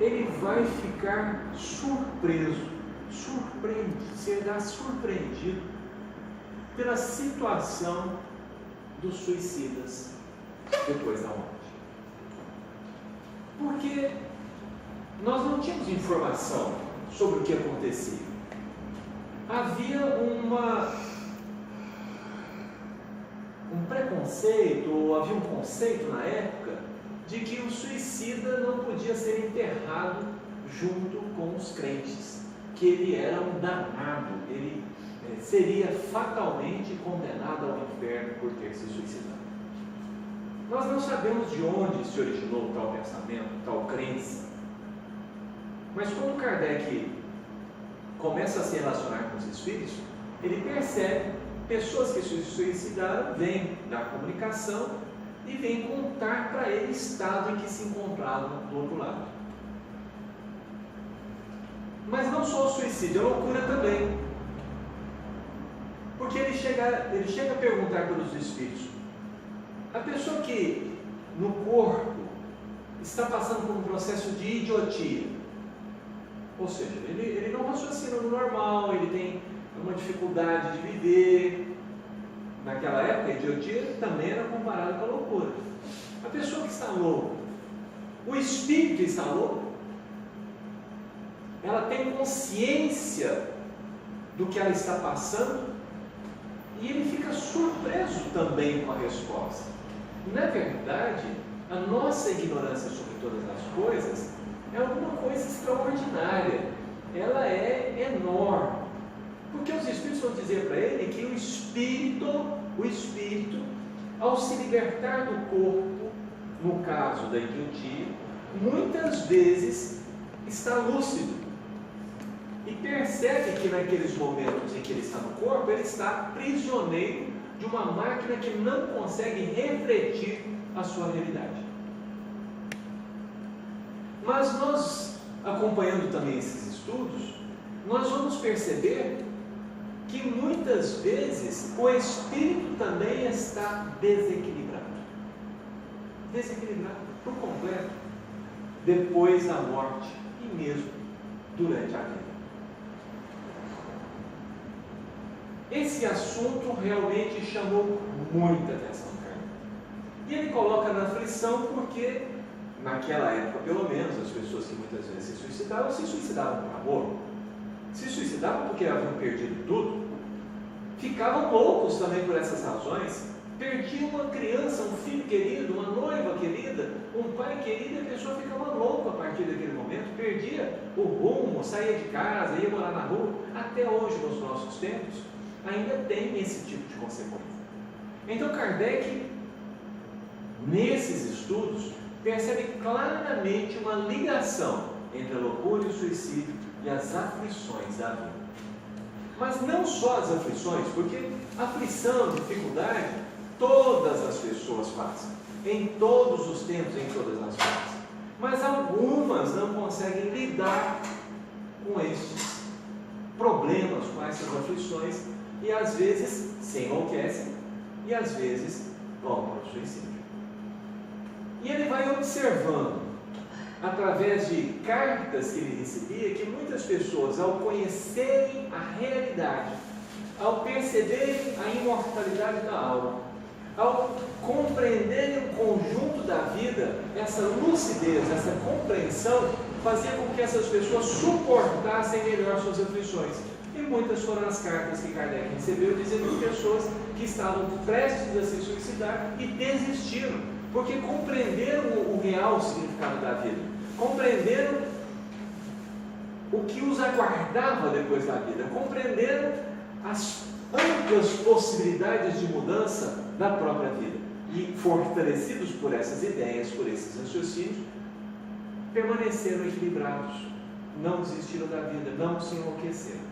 ele vai ficar será surpreendido pela situação dos suicidas depois da morte. Porque nós não tínhamos informação sobre o que acontecia. Havia um preconceito, ou havia um conceito na época, de que o suicida não podia ser enterrado junto com os crentes, que ele era um danado, ele seria fatalmente condenado ao inferno por ter se suicidado. Nós não sabemos de onde se originou tal pensamento, tal crença, mas quando Kardec começa a se relacionar com os espíritos, ele percebe pessoas que se suicidaram, vêm da comunicação e vêm contar para ele o estado em que se encontravam do outro lado. Mas não só o suicídio, a loucura também. Porque ele chega a perguntar pelos espíritos: a pessoa que no corpo está passando por um processo de idiotia, ou seja, ele não raciocina no normal, ele tem uma dificuldade de viver. Naquela época, a idiotia também era comparada com a loucura. A pessoa que está louca, o espírito está louco, ela tem consciência do que ela está passando e ele fica surpreso também com a resposta. Na verdade, a nossa ignorância sobre todas as coisas é alguma coisa extraordinária, ela é enorme, porque os espíritos vão dizer para ele que o espírito, ao se libertar do corpo, no caso da idiotia, muitas vezes está lúcido e percebe que naqueles momentos em que ele está no corpo, ele está prisioneiro de uma máquina que não consegue refletir a sua realidade. Mas nós, acompanhando também esses estudos, nós vamos perceber que muitas vezes o espírito também está desequilibrado por completo, depois da morte e mesmo durante a vida. Esse assunto realmente chamou muita atenção do Kardec. E ele coloca na aflição porque, naquela época pelo menos, as pessoas que muitas vezes se suicidavam por amor, se suicidavam porque haviam perdido tudo, ficavam loucos também por essas razões, perdiam uma criança, um filho querido, uma noiva querida, um pai querido, e a pessoa ficava louca a partir daquele momento, perdia o rumo, saía de casa, ia morar na rua. Até hoje, nos nossos tempos, ainda tem esse tipo de consequência. Então Kardec, nesses estudos, percebe claramente uma ligação entre a loucura e o suicídio e as aflições da vida. Mas não só as aflições, porque aflição, dificuldade, todas as pessoas passam, em todos os tempos, em todas as fases. Mas algumas não conseguem lidar com estes problemas, com essas aflições, e às vezes se enlouquecem, e às vezes vão para o suicídio. E ele vai observando, através de cartas que ele recebia, que muitas pessoas, ao conhecerem a realidade, ao perceberem a imortalidade da alma, ao compreenderem o conjunto da vida, essa lucidez, essa compreensão, fazia com que essas pessoas suportassem melhor suas aflições. E muitas foram as cartas que Kardec recebeu, dizendo de pessoas que estavam prestes a se suicidar e desistiram, porque compreenderam o real significado da vida, compreenderam o que os aguardava depois da vida, compreenderam as amplas possibilidades de mudança da própria vida, e fortalecidos por essas ideias, por esses raciocínios, permaneceram equilibrados, não desistiram da vida, não se enlouqueceram.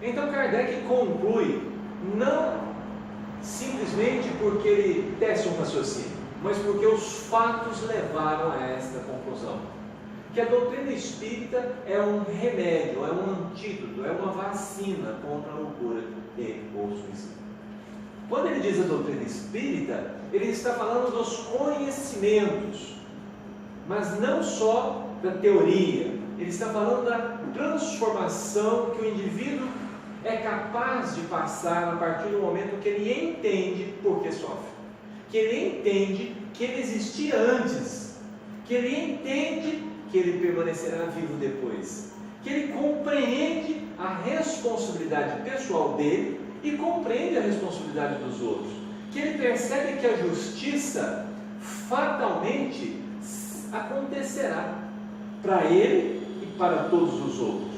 Então Kardec conclui, não simplesmente porque ele tece um raciocínio, mas porque os fatos levaram a esta conclusão, que a doutrina espírita é um remédio, é um antídoto, é uma vacina contra a loucura e o suicídio. Quando ele diz a doutrina espírita, ele está falando dos conhecimentos mas não só da teoria. Ele está falando da transformação que o indivíduo é capaz de passar a partir do momento que ele entende por que sofre, que ele entende que ele existia antes, que ele entende que ele permanecerá vivo depois, que ele compreende a responsabilidade pessoal dele e compreende a responsabilidade dos outros, que ele percebe que a justiça fatalmente acontecerá para ele e para todos os outros.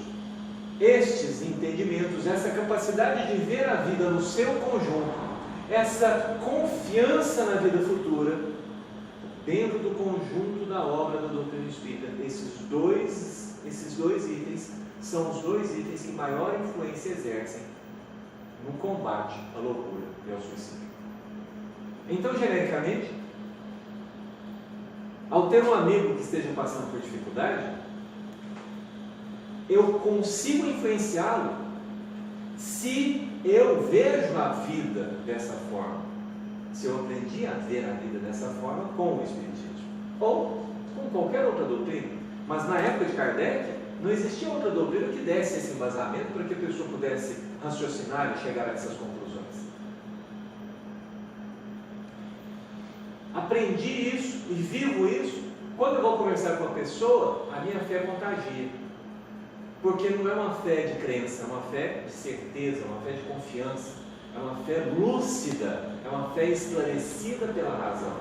Estes entendimentos, essa capacidade de ver a vida no seu conjunto, essa confiança na vida futura, dentro do conjunto da obra da doutrina espírita, esses dois itens são os dois itens que maior influência exercem no combate à loucura e ao suicídio. Então, genericamente, ao ter um amigo que esteja passando por dificuldade, eu consigo influenciá-lo se eu vejo a vida dessa forma, se eu aprendi a ver a vida dessa forma com o Espiritismo, ou com qualquer outra doutrina. Mas na época de Kardec, não existia outra doutrina que desse esse embasamento para que a pessoa pudesse raciocinar e chegar a essas conclusões. Aprendi isso e vivo isso. Quando eu vou conversar com a pessoa, a minha fé contagia. Porque não é uma fé de crença, é uma fé de certeza, é uma fé de confiança, é uma fé lúcida, é uma fé esclarecida pela razão.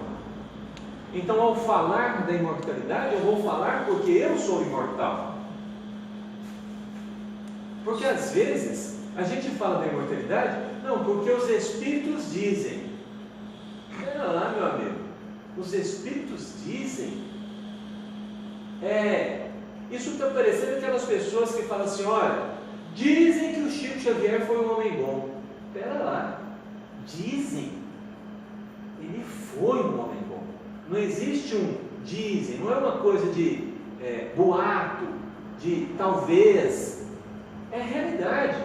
Então, ao falar da imortalidade, eu vou falar porque eu sou imortal. Porque às vezes a gente fala da imortalidade, não, porque os Espíritos dizem. Pera lá, meu amigo, os Espíritos dizem. Isso está parecendo aquelas pessoas que falam assim, olha, dizem que o Chico Xavier foi um homem bom. Pera lá, dizem, ele foi um homem bom. Não existe um dizem, não é uma coisa de boato, de talvez, é realidade.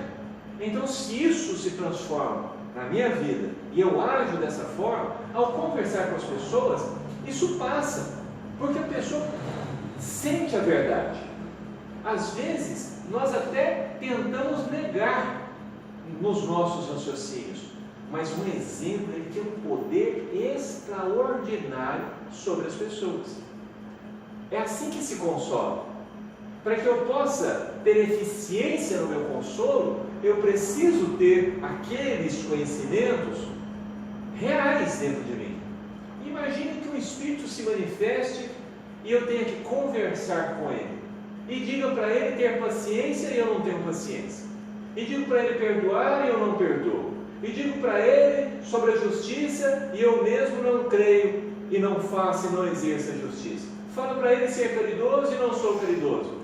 Então, se isso se transforma na minha vida e eu ajo dessa forma, ao conversar com as pessoas, isso passa, porque a pessoa sente a verdade. Às vezes, nós até tentamos negar nos nossos raciocínios, mas um exemplo, ele tem um poder extraordinário sobre as pessoas. É assim que se consola. Para que eu possa ter eficiência no meu consolo, eu preciso ter aqueles conhecimentos reais dentro de mim. Imagine que um espírito se manifeste e eu tenha que conversar com ele, e diga para ele ter paciência e eu não tenho paciência, e digo para ele perdoar e eu não perdoo, e digo para ele sobre a justiça e eu mesmo não creio e não faço e não exerço a justiça. Falo para ele ser caridoso e não sou caridoso.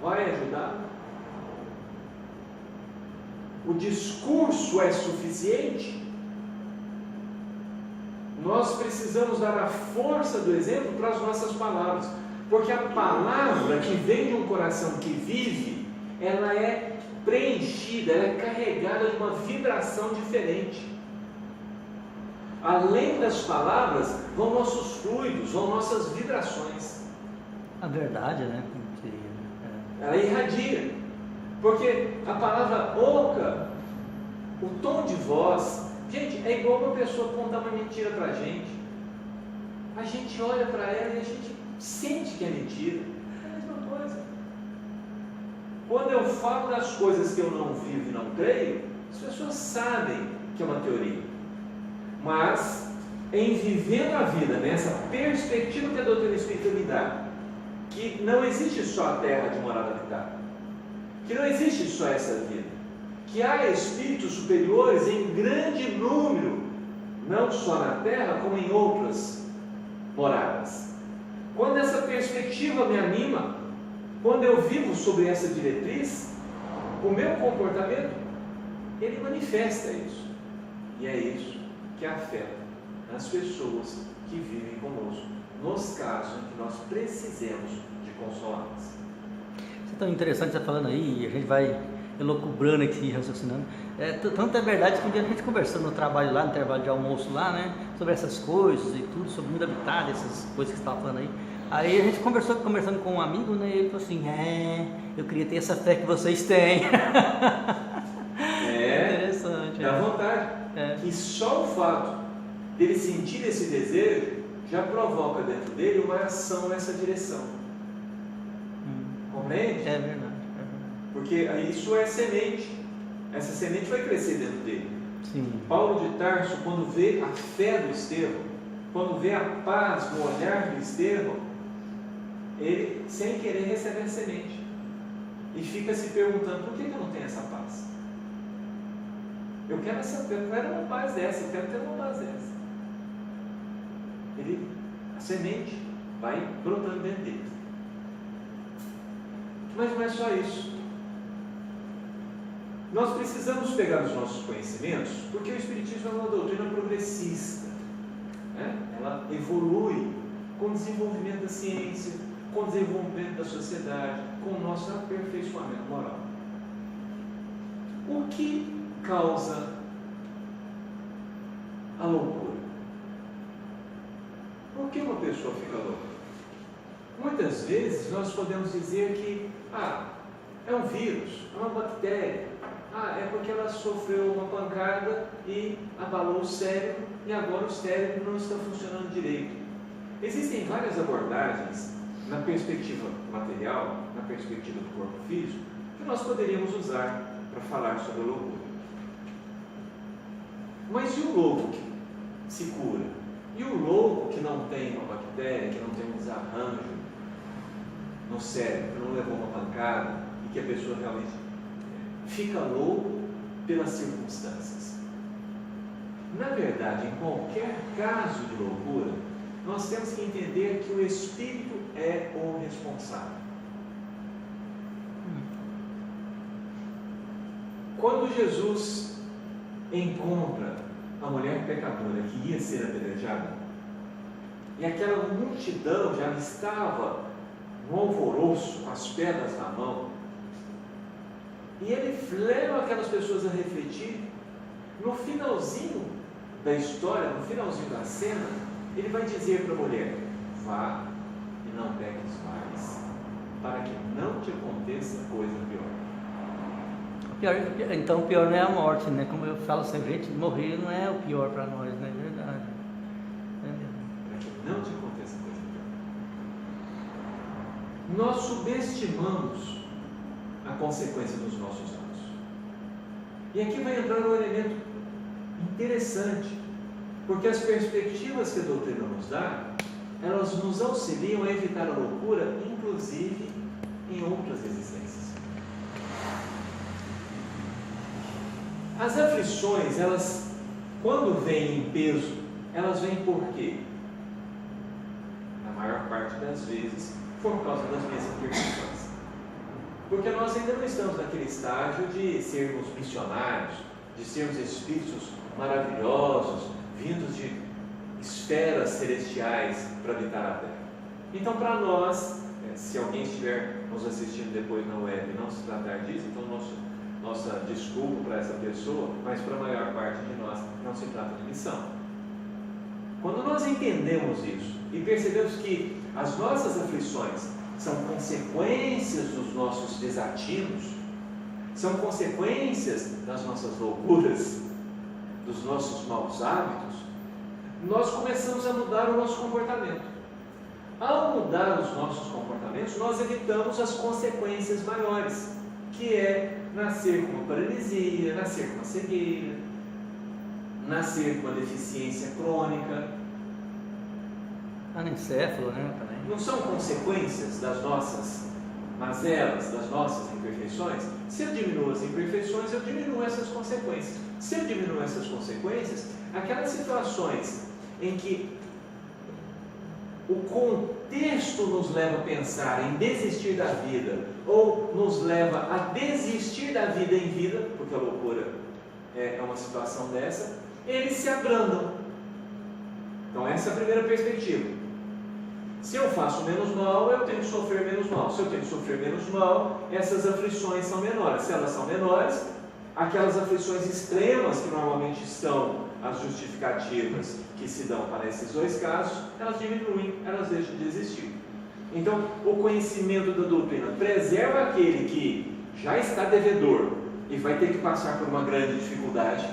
Vai ajudar? O discurso é suficiente? Nós precisamos dar a força do exemplo para as nossas palavras, porque a palavra que vem de um coração que vive, ela é preenchida, ela é carregada de uma vibração diferente. Além das palavras, vão nossos fluidos, vão nossas vibrações. A verdade, né? Ela irradia, porque a palavra oca, o tom de voz, gente, é igual uma pessoa contar uma mentira para a gente olha para ela e a gente sente que é mentira, é a mesma coisa. Quando eu falo das coisas que eu não vivo e não creio, as pessoas sabem que é uma teoria, mas em vivendo a vida nessa perspectiva que a doutrina espírita me dá, que não existe só a terra de morada habitada, que não existe só essa vida, que há espíritos superiores em grande número, não só na terra, como em outras moradas. Quando essa perspectiva me anima, quando eu vivo sobre essa diretriz, o meu comportamento, ele manifesta isso. E é isso que afeta as pessoas que vivem conosco, nos casos em que nós precisemos de consolá-las. Isso é tão interessante você falando aí, e a gente vai elucubrando aqui, raciocinando. Tanto é verdade que um dia a gente conversando no trabalho lá, no intervalo de almoço lá, né, sobre essas coisas e tudo, sobre mundo habitado, essas coisas que você estava falando aí. Aí a gente conversando com um amigo, né? E ele falou assim, eu queria ter essa fé que vocês têm. Interessante. Dá vontade. E só o fato dele sentir esse desejo já provoca dentro dele uma ação nessa direção. Compreende? É verdade. Porque isso é semente. Essa semente vai crescer dentro dele. Sim. Paulo de Tarso, quando vê a fé do Estevão, quando vê a paz no olhar do Estevão, ele, sem querer, recebe a semente. E fica se perguntando, por que eu não tenho essa paz? Eu quero uma paz dessa, eu quero ter uma paz dessa. A semente vai brotando dentro dele. Mas não é só isso. Nós precisamos pegar os nossos conhecimentos, porque o Espiritismo é uma doutrina progressista, né? Ela evolui com o desenvolvimento da ciência, com o desenvolvimento da sociedade, com o nosso aperfeiçoamento moral. O que causa a loucura? Por que uma pessoa fica louca? Muitas vezes nós podemos dizer que é um vírus, é uma bactéria, é porque ela sofreu uma pancada e abalou o cérebro e agora o cérebro não está funcionando direito. Existem várias abordagens na perspectiva material, na perspectiva do corpo físico, que nós poderíamos usar para falar sobre a loucura. Mas e o louco que se cura? E o louco que não tem uma bactéria, que não tem um desarranjo no cérebro, que não levou uma pancada e que a pessoa realmente fica louco pelas circunstâncias? Na verdade, em qualquer caso de loucura, nós temos que entender que o espírito é o responsável. Quando Jesus encontra a mulher pecadora que ia ser apedrejada, e aquela multidão já estava no alvoroço, com as pedras na mão, e ele leva aquelas pessoas a refletir. No finalzinho da história, no finalzinho da cena, ele vai dizer para a mulher: vá e não peques mais, para que não te aconteça coisa pior. Então o pior não é a morte, né? Como eu falo sempre, gente, morrer não é o pior para nós, não é verdade? Para que não te aconteça coisa pior. Nós subestimamos a consequência dos nossos atos. E aqui vai entrar um elemento interessante, porque as perspectivas que a doutrina nos dá, elas nos auxiliam a evitar a loucura, inclusive em outras existências. As aflições, elas, quando vêm em peso, elas vêm por quê? Na maior parte das vezes, por causa das minhas imperfeições. Porque nós ainda não estamos naquele estágio de sermos missionários, de sermos espíritos maravilhosos, vindos de esferas celestiais para habitar a Terra. Então, para nós, se alguém estiver nos assistindo depois na web e não se tratar disso, então nossa desculpa para essa pessoa, mas para a maior parte de nós não se trata de missão. Quando nós entendemos isso e percebemos que as nossas aflições são consequências dos nossos desatinos, são consequências das nossas loucuras, dos nossos maus hábitos, nós começamos a mudar o nosso comportamento. Ao mudar os nossos comportamentos, nós evitamos as consequências maiores, que é nascer com uma paralisia, nascer com uma cegueira, nascer com uma deficiência crônica. Anencéfalo, né? Também. Não são consequências das nossas mazelas, das nossas imperfeições? Se eu diminuo as imperfeições, eu diminuo essas consequências. Se eu diminuo essas consequências, aquelas situações em que o contexto nos leva a pensar em desistir da vida, ou nos leva a desistir da vida em vida, porque a loucura é uma situação dessa, eles se abrandam. Então essa é a primeira perspectiva. Se eu faço menos mal, eu tenho que sofrer menos mal. Se eu tenho que sofrer menos mal, essas aflições são menores. Se elas são menores, aquelas aflições extremas que normalmente são as justificativas que se dão para esses dois casos, elas diminuem, elas deixam de existir. Então, o conhecimento da doutrina preserva aquele que já está devedor e vai ter que passar por uma grande dificuldade.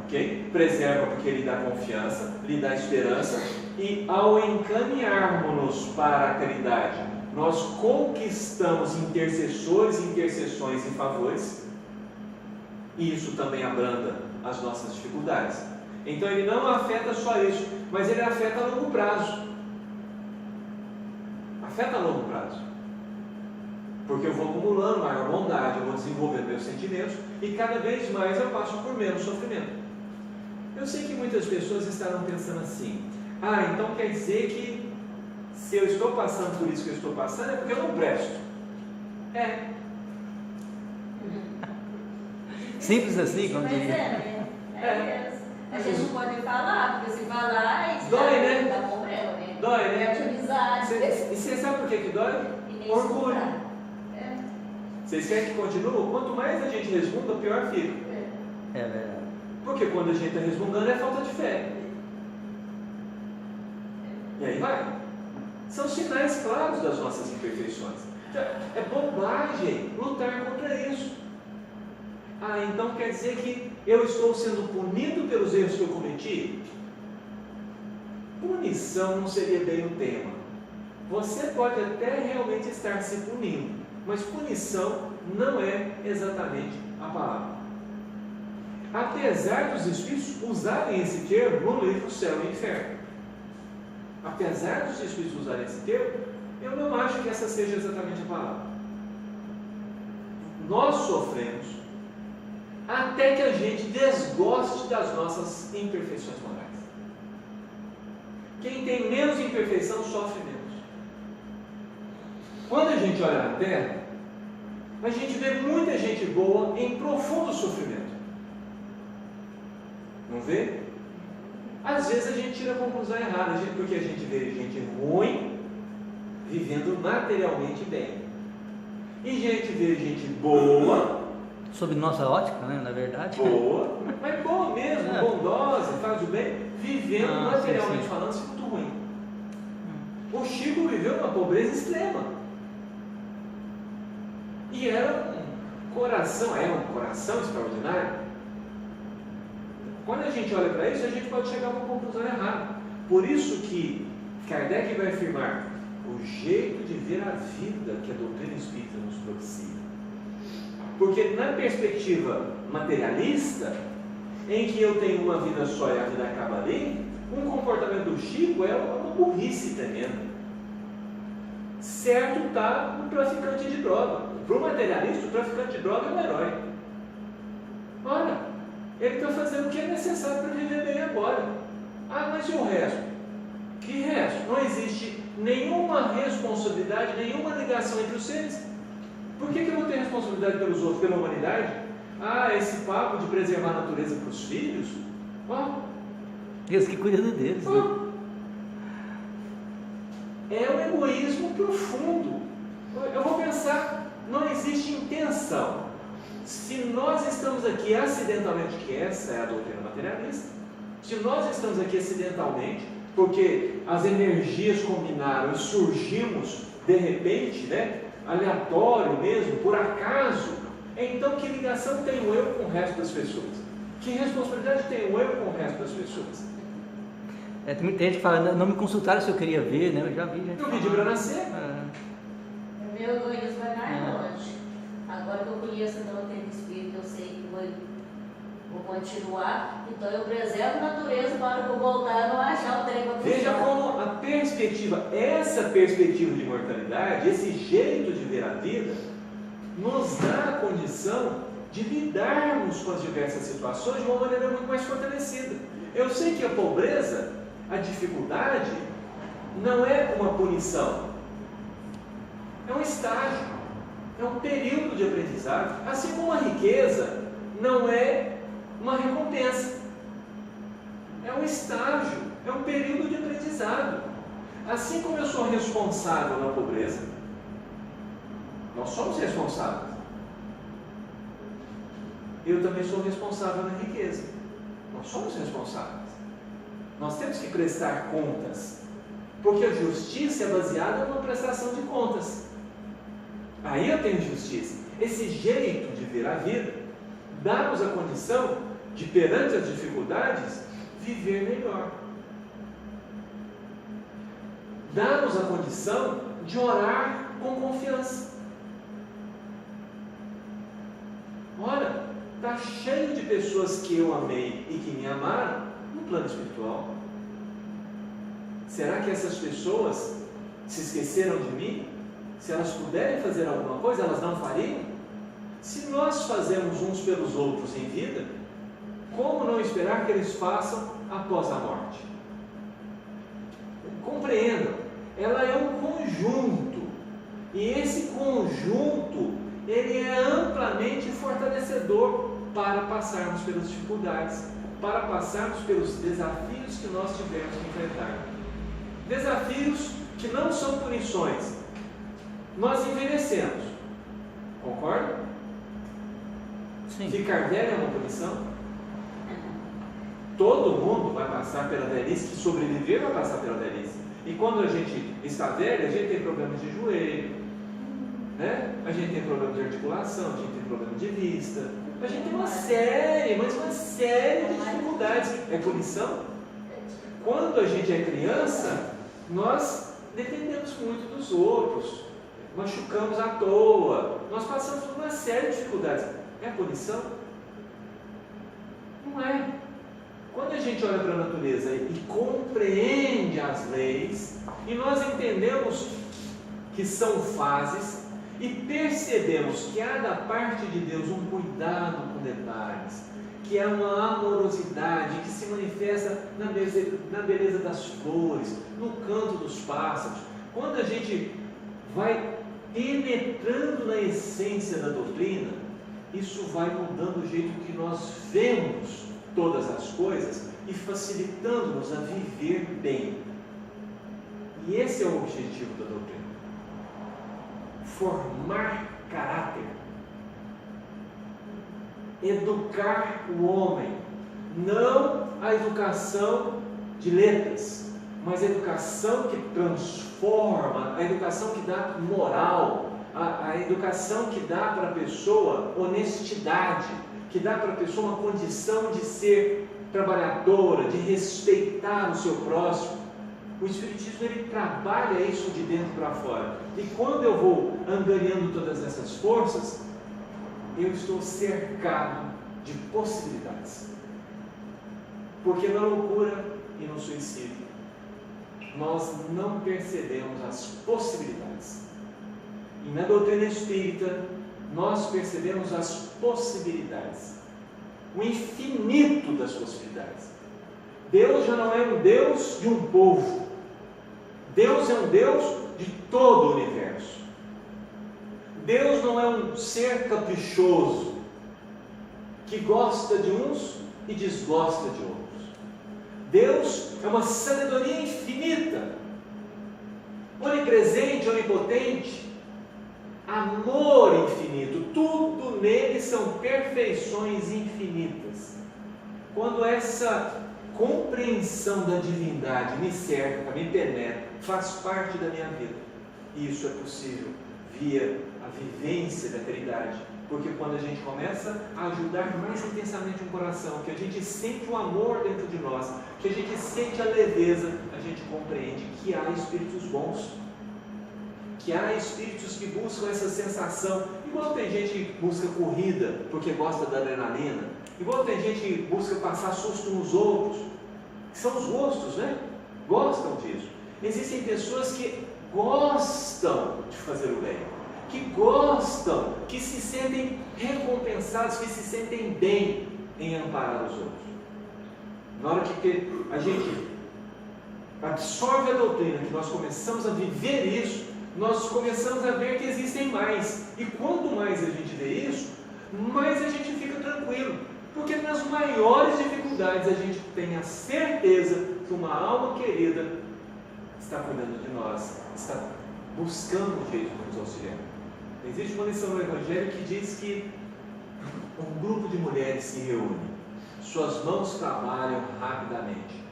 Ok? Preserva porque ele dá confiança, lhe dá esperança, e ao encaminharmos-nos para a caridade, nós conquistamos intercessores, intercessões e favores, e isso também abranda as nossas dificuldades. Então ele não afeta só isso, mas ele afeta a longo prazo. Afeta a longo prazo. Porque eu vou acumulando maior bondade, eu vou desenvolvendo meus sentimentos, e cada vez mais eu passo por menos sofrimento. Eu sei que muitas pessoas estarão pensando assim: então quer dizer que se eu estou passando por isso que eu estou passando é porque eu não presto. Simples assim, como Mas diria. a gente não pode falar, porque se falar, dói, né? Dá problema, né? Dói, né? Perde amizade. E você sabe por que dói? E nem Orgulho. escutar. Vocês querem que continue? Quanto mais a gente resmunga, pior fica. É verdade. Porque quando a gente está resmungando é falta de fé. E aí vai. São sinais claros das nossas imperfeições. É bobagem lutar contra isso. Então quer dizer que eu estou sendo punido pelos erros que eu cometi? Punição não seria bem o tema. Você pode até realmente estar se punindo, mas punição não é exatamente a palavra. Apesar dos Espíritos usarem esse termo no livro Céu e Inferno. Apesar dos Espíritos usarem esse termo, eu não acho que essa seja exatamente a palavra. Nós sofremos até que a gente desgoste das nossas imperfeições morais. Quem tem menos imperfeição sofre menos. Quando a gente olha na Terra, a gente vê muita gente boa em profundo sofrimento. Não vê? Às vezes a gente tira a conclusão errada, porque a gente vê gente ruim vivendo materialmente bem. E a gente vê gente boa, Sob nossa ótica, né, na verdade. boa, mas boa mesmo, bondosa, faz o bem, vivendo materialmente sim. falando, isso é muito ruim. O Chico viveu uma pobreza extrema. E era um coração extraordinário. Quando a gente olha para isso, a gente pode chegar a uma conclusão errada. Por isso que Kardec vai afirmar o jeito de ver a vida que a doutrina espírita nos propicia. Porque na perspectiva materialista, em que eu tenho uma vida só e a vida acaba ali, um comportamento do Chico é uma burrice tremenda. Certo está o traficante de droga. Para o materialista, o traficante de droga é um herói. Olha, ele está fazendo o que é necessário para viver bem agora. Mas e o resto? Que resto? Não existe nenhuma responsabilidade, nenhuma ligação entre os seres. Por que eu vou ter responsabilidade pelos outros, pela humanidade? Esse papo de preservar a natureza para os filhos? Deus que cuida deles. Né? É um egoísmo profundo. Eu vou pensar, não existe intenção. Se nós estamos aqui acidentalmente, que essa é a doutrina materialista, se nós estamos aqui acidentalmente, porque as energias combinaram e surgimos de repente, né, aleatório mesmo, por acaso, então que ligação tem o eu com o resto das pessoas? Que responsabilidade tem o eu com o resto das pessoas? Tem muita gente que fala, não me consultaram se eu queria ver, né? Eu já vi gente. Eu pedi para nascer. O meu egoísmo vai mais longe. Agora que eu conheço a doutrina espírita, eu sei que vou continuar, então eu preservo a natureza para que eu voltar e não achar o trem para puxar. Veja como a perspectiva, essa perspectiva de imortalidade, esse jeito de ver a vida, nos dá a condição de lidarmos com as diversas situações de uma maneira muito mais fortalecida. Eu sei que a pobreza, a dificuldade, não é uma punição, é um estágio, é um período de aprendizado, assim como a riqueza não é uma recompensa, é um estágio, é um período de aprendizado. Assim como eu sou responsável na pobreza, nós somos responsáveis, eu também sou responsável na riqueza. Nós somos responsáveis. Nós temos que prestar contas. Porque a justiça é baseada numa prestação de contas. Aí eu tenho justiça. Esse jeito de ver a vida dá-nos a condição de, perante as dificuldades, viver melhor. Dá-nos a condição de orar com confiança. Ora, está cheio de pessoas que eu amei e que me amaram no plano espiritual. Será que essas pessoas se esqueceram de mim? Se elas puderem fazer alguma coisa, elas não fariam? Se nós fazemos uns pelos outros em vida, como não esperar que eles façam após a morte? Compreendam, ela é um conjunto, e esse conjunto, ele é amplamente fortalecedor para passarmos pelas dificuldades, para passarmos pelos desafios que nós tivermos que enfrentar. Desafios que não são punições. Nós envelhecemos, concorda? Sim. Ficar velho é uma punição? Todo mundo vai passar pela velhice, que sobreviver vai passar pela velhice. E quando a gente está velho, a gente tem problemas de joelho, né? A gente tem problema de articulação, a gente tem problema de vista, a gente tem uma série de dificuldades. É punição? Quando a gente é criança, nós dependemos muito dos outros, machucamos à toa, nós passamos por uma série de dificuldades. É punição? Não é. Quando a gente olha para a natureza e compreende as leis, e nós entendemos que são fases, e percebemos que há da parte de Deus um cuidado com detalhes, que há uma amorosidade que se manifesta na beleza das flores, no canto dos pássaros. Quando a gente vai penetrando na essência da doutrina, isso vai mudando o jeito que nós vemos todas as coisas e facilitando-nos a viver bem. E esse é o objetivo da doutrina: formar caráter, educar o homem, não a educação de letras, mas a educação que transforma, a educação que dá moral, a educação que dá para a pessoa honestidade, que dá para a pessoa uma condição de ser trabalhadora, de respeitar o seu próximo. O Espiritismo, ele trabalha isso de dentro para fora. E quando eu vou angariando todas essas forças, eu estou cercado de possibilidades. Porque na loucura e no suicídio, nós não percebemos as possibilidades. E na doutrina espírita, nós percebemos as possibilidades, o infinito das possibilidades. Deus já não é um Deus de um povo, Deus é um Deus de todo o universo. Deus não é um ser caprichoso, que gosta de uns e desgosta de outros. Deus é uma sabedoria infinita, onipresente, onipotente, amor infinito, tudo nele são perfeições infinitas. Quando essa compreensão da divindade me cerca, me penetra, faz parte da minha vida, e isso é possível via a vivência da caridade, porque quando a gente começa a ajudar mais intensamente um coração, que a gente sente o amor dentro de nós, que a gente sente a leveza, a gente compreende que há espíritos bons, que há espíritos que buscam essa sensação, igual tem gente que busca corrida porque gosta da adrenalina, igual tem gente que busca passar susto nos outros, que são os gostos, né? Gostam disso. Existem pessoas que gostam de fazer o bem, que gostam, que se sentem recompensados, que se sentem bem em amparar os outros. Na hora que a gente absorve a doutrina, que nós começamos a viver isso, nós começamos a ver que existem mais. E quanto mais a gente vê isso, mais a gente fica tranquilo. Porque nas maiores dificuldades a gente tem a certeza que uma alma querida está cuidando de nós, está buscando um jeito de nos auxiliar. Existe uma lição no Evangelho que diz que um grupo de mulheres se reúne, suas mãos trabalham rapidamente,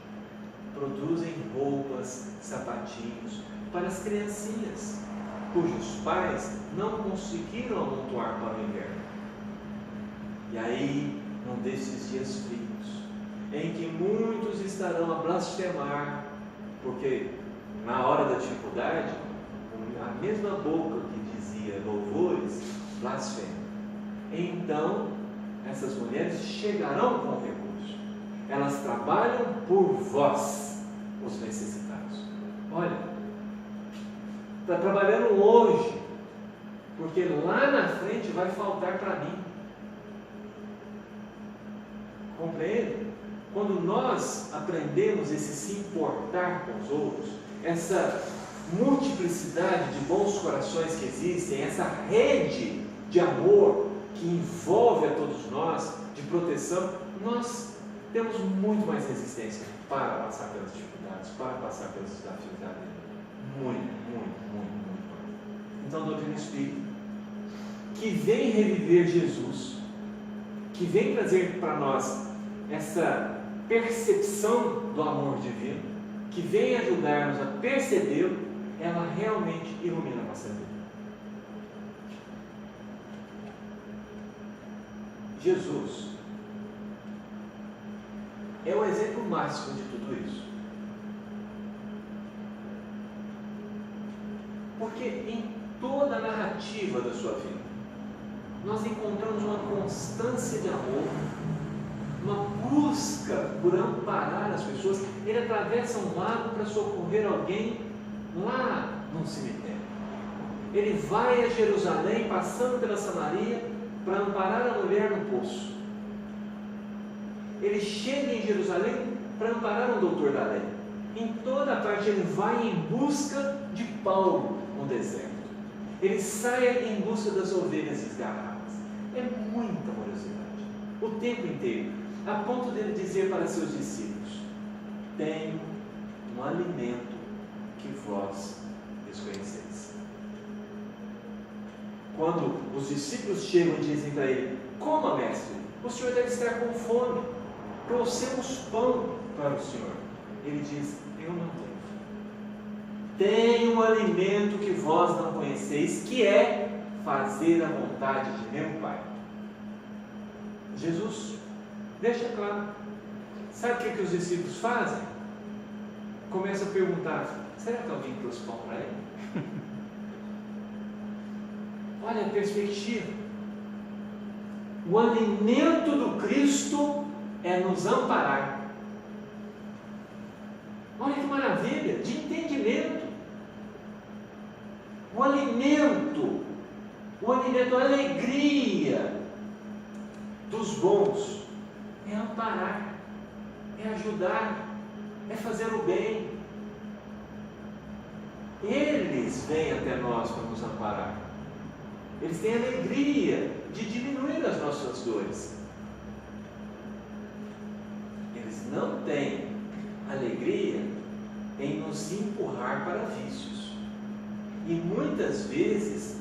produzem roupas, sapatinhos para as criancinhas, cujos pais não conseguiram amontoar para o inverno. E aí, num desses dias frios, em que muitos estarão a blasfemar, porque na hora da dificuldade, a mesma boca que dizia louvores, blasfema. Então, essas mulheres chegarão com recurso. Elas trabalham por vós, os necessitados. Olha, está trabalhando hoje, porque lá na frente vai faltar para mim. Compreende? Quando nós aprendemos esse se importar com os outros, essa multiplicidade de bons corações que existem, essa rede de amor que envolve a todos nós, de proteção, nós temos muito mais resistência para passar pelas dificuldades, para passar pelos desafios da vida. Muito mais. Então, doutrina espírita, que vem reviver Jesus, que vem trazer para nós essa percepção do amor divino, que vem ajudar-nos a percebê-lo, ela realmente ilumina a nossa vida. Jesus é o exemplo máximo de tudo isso. Porque em toda a narrativa da sua vida, nós encontramos uma constância de amor, uma busca por amparar as pessoas. Ele atravessa um lago para socorrer alguém lá no cemitério. Ele vai a Jerusalém, passando pela Samaria, para amparar a mulher no poço. Ele chega em Jerusalém para amparar um doutor da lei. Em toda a parte ele vai em busca de Paulo no deserto. Ele sai em busca das ovelhas desgarradas. É muita amorosidade, o tempo inteiro, a ponto dele dizer para seus discípulos: tenho um alimento que vós desconheceis. Quando os discípulos chegam e dizem para ele: coma, mestre, o senhor deve estar com fome, trouxemos pão para o senhor. Ele diz: eu não tenho. Tenho um alimento que vós não conheceis, que é fazer a vontade de meu Pai. Jesus deixa claro. Sabe o que os discípulos fazem? Começam a perguntar: será que alguém trouxe pão para ele? Olha a perspectiva. O alimento do Cristo é nos amparar. Olha que maravilha de entendimento. O alimento, a alegria dos bons é amparar, é ajudar, é fazer o bem. Eles vêm até nós para nos amparar. Eles têm alegria de diminuir as nossas dores. Eles não têm alegria em nos empurrar para vícios. E muitas vezes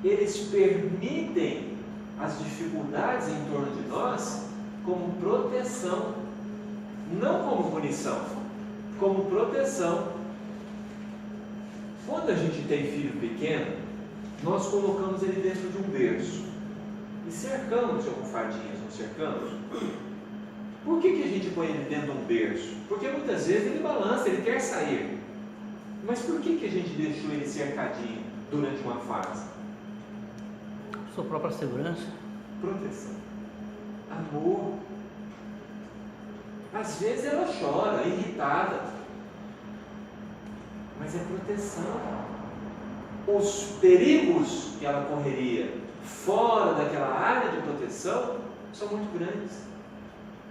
eles permitem as dificuldades em torno de nós como proteção, não como punição, como proteção. Quando a gente tem filho pequeno, nós colocamos ele dentro de um berço e cercamos de almofadinhas, não cercamos? Por que a gente põe ele dentro de um berço? Porque muitas vezes ele balança, ele quer sair. Mas por que a gente deixou ele cercadinho durante uma fase? Sua própria segurança. Proteção. Amor. Às vezes ela chora, irritada. Mas é proteção. Os perigos que ela correria fora daquela área de proteção são muito grandes.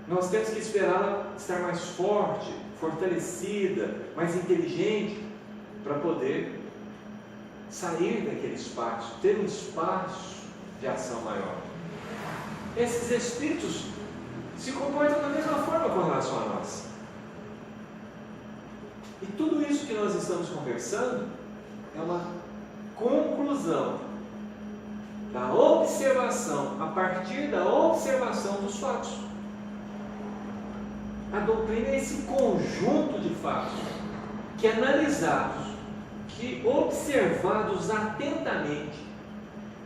Nós temos que esperá-la estar mais forte, fortalecida, mais inteligente, para poder sair daquele espaço, ter um espaço de ação maior. Esses espíritos se comportam da mesma forma com relação a nós. E tudo isso que nós estamos conversando é uma conclusão da observação, a partir da observação dos fatos. A doutrina é esse conjunto de fatos que, analisados, que observados atentamente,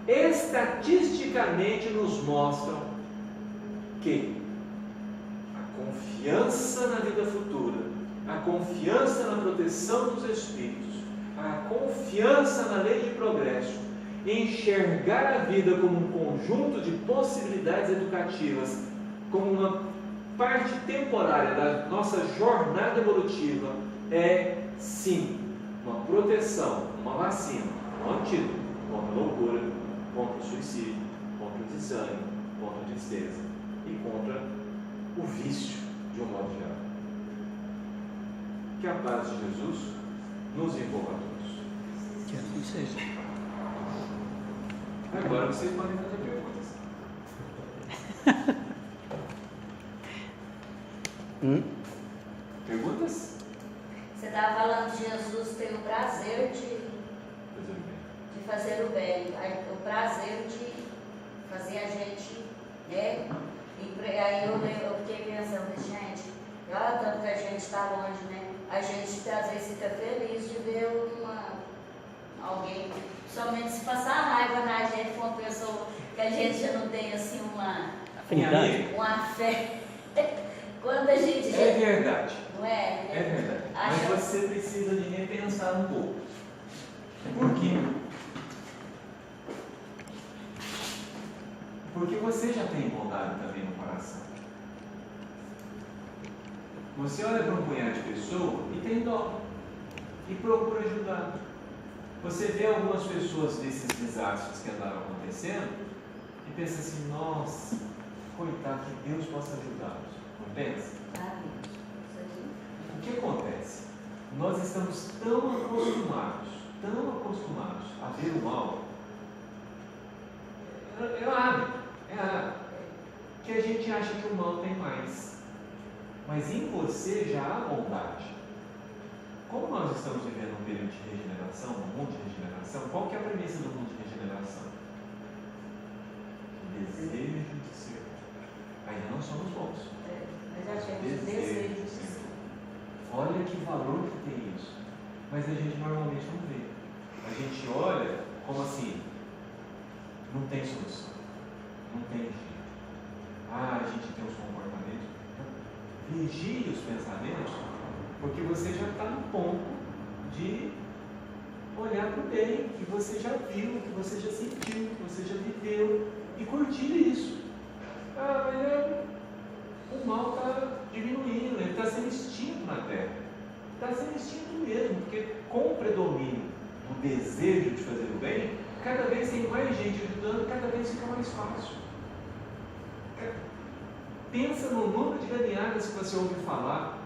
estatisticamente nos mostram que a confiança na vida futura, a confiança na proteção dos espíritos, a confiança na lei de progresso, enxergar a vida como um conjunto de possibilidades educativas, como uma parte temporária da nossa jornada evolutiva, é sim uma proteção, uma vacina, um antídoto contra a loucura, contra o suicídio, contra o desânimo, contra a tristeza e contra o vício de um modo geral. Que a paz de Jesus nos envolva a todos. Que assim seja. Agora vocês podem fazer perguntas. Perguntas? Você estava falando que Jesus tem o prazer de fazer o bem, o prazer de fazer a gente, né? E aí eu fiquei pensando, gente, olha tanto que a gente está longe, né? A gente às vezes fica feliz de ver alguém, somente se passar raiva na gente com uma pessoa que a gente já não tem assim uma fé. Quando a gente já... É verdade. Não é? É verdade. Mas você precisa de repensar um pouco. Por quê? Porque você já tem bondade também no coração. Você olha para um punhado de pessoas e tem dó. E procura ajudar. Você vê algumas pessoas desses desastres que andaram acontecendo e pensa assim, nossa, coitado, que Deus possa ajudá-los. Não pensa? O que acontece? Nós estamos tão acostumados a ver o mal. É hábito, que a gente acha que o mal tem mais. Mas em você já há bondade. Como nós estamos vivendo um período de regeneração, um mundo de regeneração, qual que é a premissa do mundo de regeneração? Desejo de ser. Ainda não somos bons. Mas já temos desejo de ser. Olha que valor que tem isso. Mas a gente normalmente não vê. A gente olha como assim, não tem solução. Não tem jeito. A gente tem os comportamentos. Vigie os pensamentos, porque você já está no ponto de olhar para o bem, que você já viu, que você já sentiu, que você já viveu, e curtir isso. Mas o mal está diminuindo, ele está sendo extinto na Terra. Está sendo extinto mesmo, porque com o predomínio do desejo de fazer o bem, cada vez tem mais gente ajudando, cada vez fica mais fácil. Pensa no número de galinhadas que você ouve falar.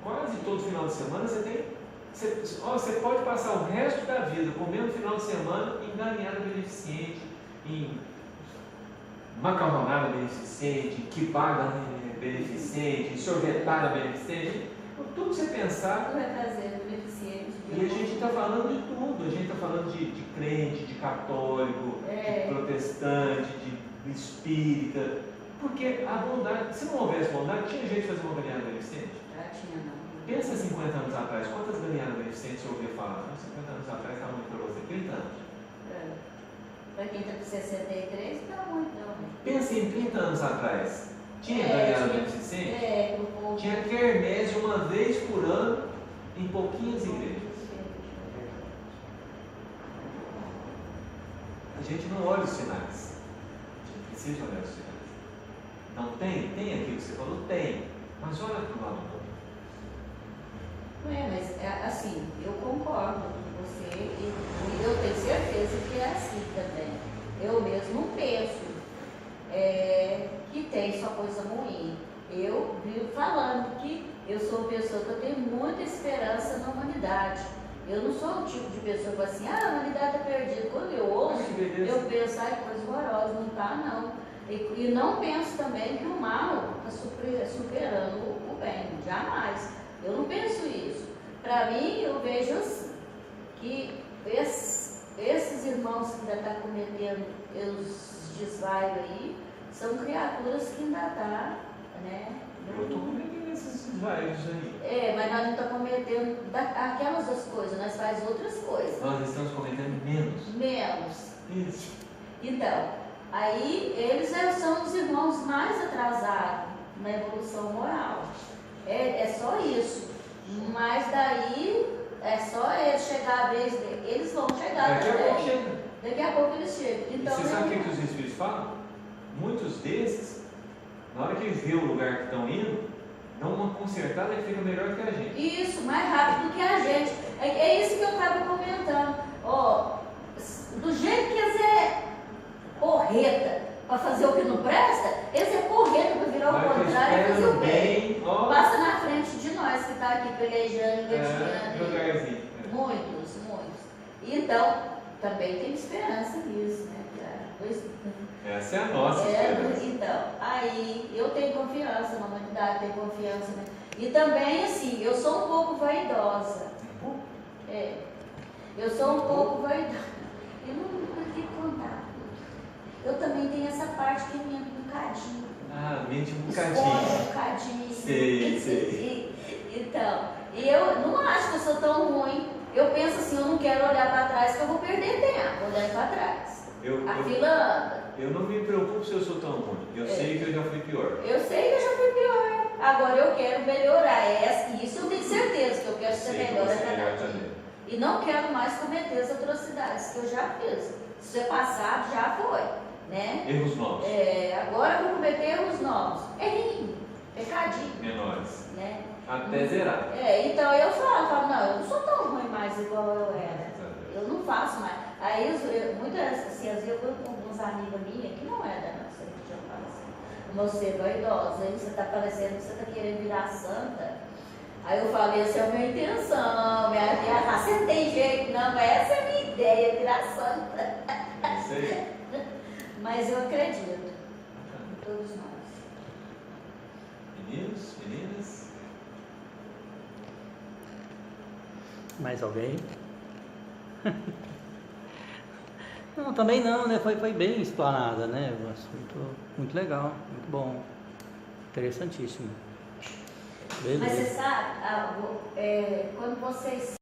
Quase todo final de semana você pode passar o resto da vida comendo final de semana em galinhada beneficente, em macarronada beneficente, quibada beneficente, em sorvetada beneficente. Tudo que você pensar. Tudo é prazer beneficente. E a gente está falando de tudo. A gente está falando de crente, de católico, de protestante, de espírita. Porque a bondade, se não houvesse bondade, tinha jeito de fazer uma galinhada beneficente? Já tinha, não. Pensa 50 anos atrás, quantas galinhadas beneficentes você ouvia falar? 50 anos atrás está muito para você, 30 anos. Para quem está com 63, está muito, não. Pensa em 30 anos atrás, tinha galinhada beneficente? Tinha quermesse uma vez por ano em pouquinhas igrejas. A gente não olha os sinais, a gente precisa olhar os sinais. Não tem? Tem aquilo que você falou? Tem. Mas olha para o lado do outro. Mas assim, eu concordo com você e eu tenho certeza que é assim também. Eu mesmo penso que tem só coisa ruim. Eu vivo falando que eu sou uma pessoa que eu tenho muita esperança na humanidade. Eu não sou o tipo de pessoa que fala assim, a humanidade está perdida. Quando eu ouço, eu penso, coisa horrorosa, não está não. E não penso também que o mal está superando o bem, jamais. Eu não penso isso. Para mim, eu vejo assim, que esses irmãos que ainda estão cometendo os desvaios aí, são criaturas que ainda estão, né? Eu estou cometendo esse esses desvaios aí. Mas nós não estamos cometendo aquelas duas coisas, nós faz outras coisas. Nós estamos cometendo menos. Menos. Isso. Então, aí eles são os irmãos mais atrasados na evolução moral. É só isso. Mas daí é só eles chegar a vez dele. Eles vão chegar Daqui a também. pouco chega. Daqui a pouco eles chegam. E Então, você sabe o que os Espíritos falam? Muitos desses, na hora que eles veem o lugar que estão indo, dão uma consertada e fica melhor que a gente. Isso, mais rápido que a gente. É isso que eu estava comentando. Ó, do jeito que eles é porreta para fazer o que não presta, eles é porreta para virar o contrário e fazer o bem. Passa na frente de nós que está aqui pelejando, engatinhando. Devagarzinho. Muitos. Então, também tem esperança nisso, né? Essa é a nossa esperança. Então, aí eu tenho confiança na humanidade, tenho confiança, né? E também, assim, eu sou um pouco vaidosa. Eu sou um pouco vaidosa. Eu não vou te contar. Eu também tenho essa parte que é mente um bocadinho. Mente um Esconde bocadinho. um bocadinho. Sei. Então, eu não acho que eu sou tão ruim. Eu penso assim, eu não quero olhar para trás, que eu vou perder tempo olhando para trás. A fila anda. Eu não me preocupo se eu sou tão ruim. Eu sei que eu já fui pior. Eu sei que eu já fui pior. Agora eu quero melhorar. Isso eu tenho certeza que eu quero ser melhor a cada dia. E não quero mais cometer as atrocidades que eu já fiz. Isso é passado, já foi. Né? Erros novos. Agora eu vou cometer erros novos. Errinho, pecadinho. Menores. Né? Até zerar. Então eu falo, não, eu não sou tão ruim mais igual eu era. Eu não faço mais. Aí, muitas assim, às vezes eu vou com alguns amigos minhas que não é da nossa religião, fala assim, você é vaidosa, aí você está parecendo que você está querendo virar santa. Aí eu falei, essa é a minha intenção, você não tem jeito não, essa é a minha ideia, virar santa. Isso aí. Mas eu acredito em todos nós. Meninos, meninas? Mais alguém? Não, também não, né? Foi bem explanada, né? O assunto muito legal, muito bom, interessantíssimo. Beleza. Mas você sabe, quando vocês